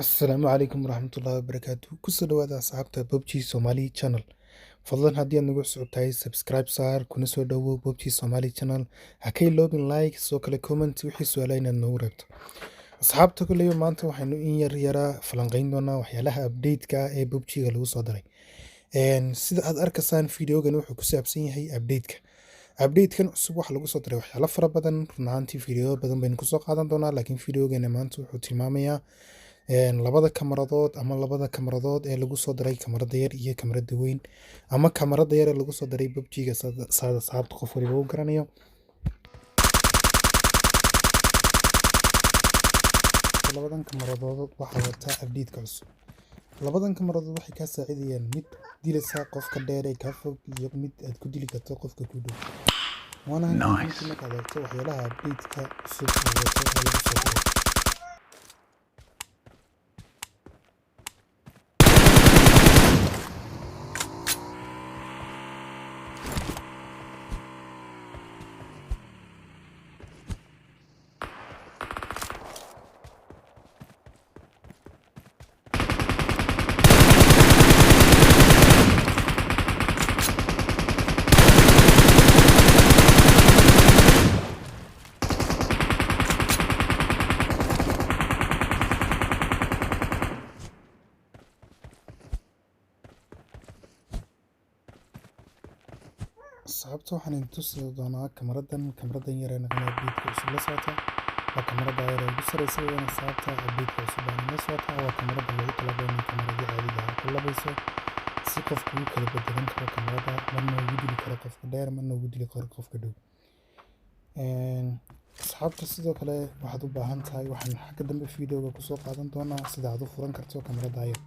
Asalaamu calaykum waraxmatullaahi wabarakaatu. Kusoo dhawaada asxaabta PUBG Somali Channel. Fadlan haddii aad nagu cusub tahay subscribe saar kuna soo dhawow PUBG Somali Channel. Ha ka iloobin like soo kale comment wixii su'aalaha inaad noogu reebto. Asxaabta kulliyo maanta waxaynu in yaraa falanqayn doonaa waxyaalaha update-ka ah ee PUBG-ga lagu soo daray. Sida aad arkaysaan videogan wuxuu ku saabsan yahay update-ka. Update-kan cusub waxa lagu soo daray waxyaalo fara badan. Run ahaantii video badan baynu kusoo qaadan doonaa laakiin videogan maanta wuxuu tilmaamayaa labada kamaradood ee lagu soo daray kamarada yar iyo kamarada weyn ama kamarada yar ee lagu soo daray PUBG-ga saada saabta qof waliba uu garanayo. labadan kamaradood waxaa wata update-ka cusub. labadan kamaradood waxay ka saacidayaan mid dilaysa qofka dheer ee ka fog iyo mid aad ku dili karto qofka ku dhow. waana intii markaad aragto waxyaalaha update-ka cusub ee lagu soo daray. sababta waxaan tusi doonaa kamaradan yar ee naqan update-ka cusub la socota. waa kamarada yar ee ugu sareysa weeyaan sababta update-ka cusub la socota. waa kamarada lagu talagalay in kamarada caadiga ah ku labayso si qofku uu kala bedelan karo kamarada marna ugu dili karo qofka dheer marna ugu dili karo qofka dhow. asxaabta sidoo kale waxaad u baahan tahay waxaan xagga dambe videoga kusoo qaadan doonaa sida aad u furan karto kamarada yar.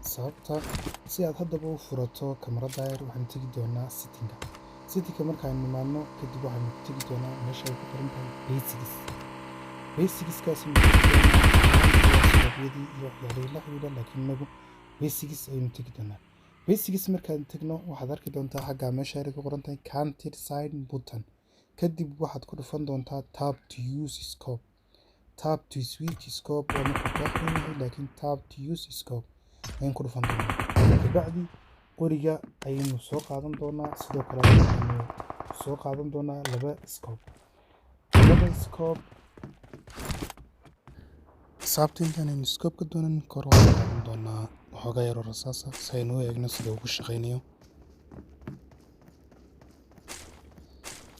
sababta si aad haddaba u furato kamarada yar waxaan tegi doonaa setting-ka markaan nimaadno kadib waxaan tegi doonaa meesha ay ku qoran tahay basics-kaas sababiyadii iyo waxyaalihii la xiriira laakiin inagu basics ayaynu tegi doonaa. basics markaan tagno waxaad arki doontaa xagga meesha ay ku qoran tahay counter sign button kadib waxaad ku dhufan doontaa tap to use scope tap to switch scope waa marka ka xiran laakiin tap to use scope ayaan ku dhufan doonaa. kabacdi qoriga ayaynu soo qaadan doonaa sidoo kale ayaynu soo qaadan doonaa laba scope sababta intaanaynu scope ka doonan kor waan qaadan doonaa waxoogaa yaroo rasaasa si aynu u eegno sida uu ku shaqaynayo.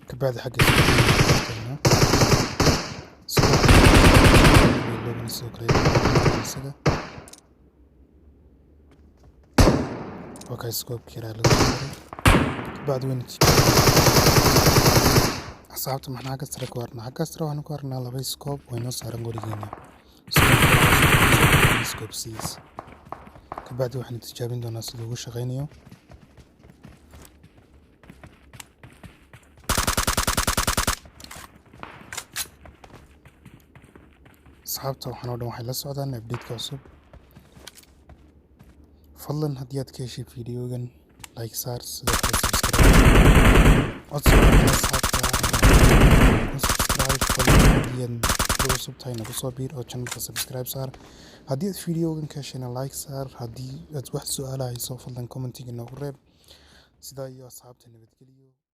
kabacdi xagga sidoo kale isaga okay scope kira lagu daray بعد وين asxaabta maxaa ka sare ku warnaa xagga sare waxaan ku warnaa laba scope oo inoo saaran gurigeena scope 6 kabacdi waxaan tijaabin doonaa sida uu shaqeynayo asxaabta waxaan oo dhan waxay la socdaan update-ka cusub fadlan haddii aad ka heshay fiidiyogan like saar sidoo kale subscribe codsiga asxaabta subscribe fadlan haddii aad cusub tahay nagu soo biir oo channelka subscribe saar haddii aad fiidiyogan ka heshayna like saar haddii aad wax su'aalo hayso fadlan commentiga noogu reeb sidaa iyo asxaabta nabadgelyo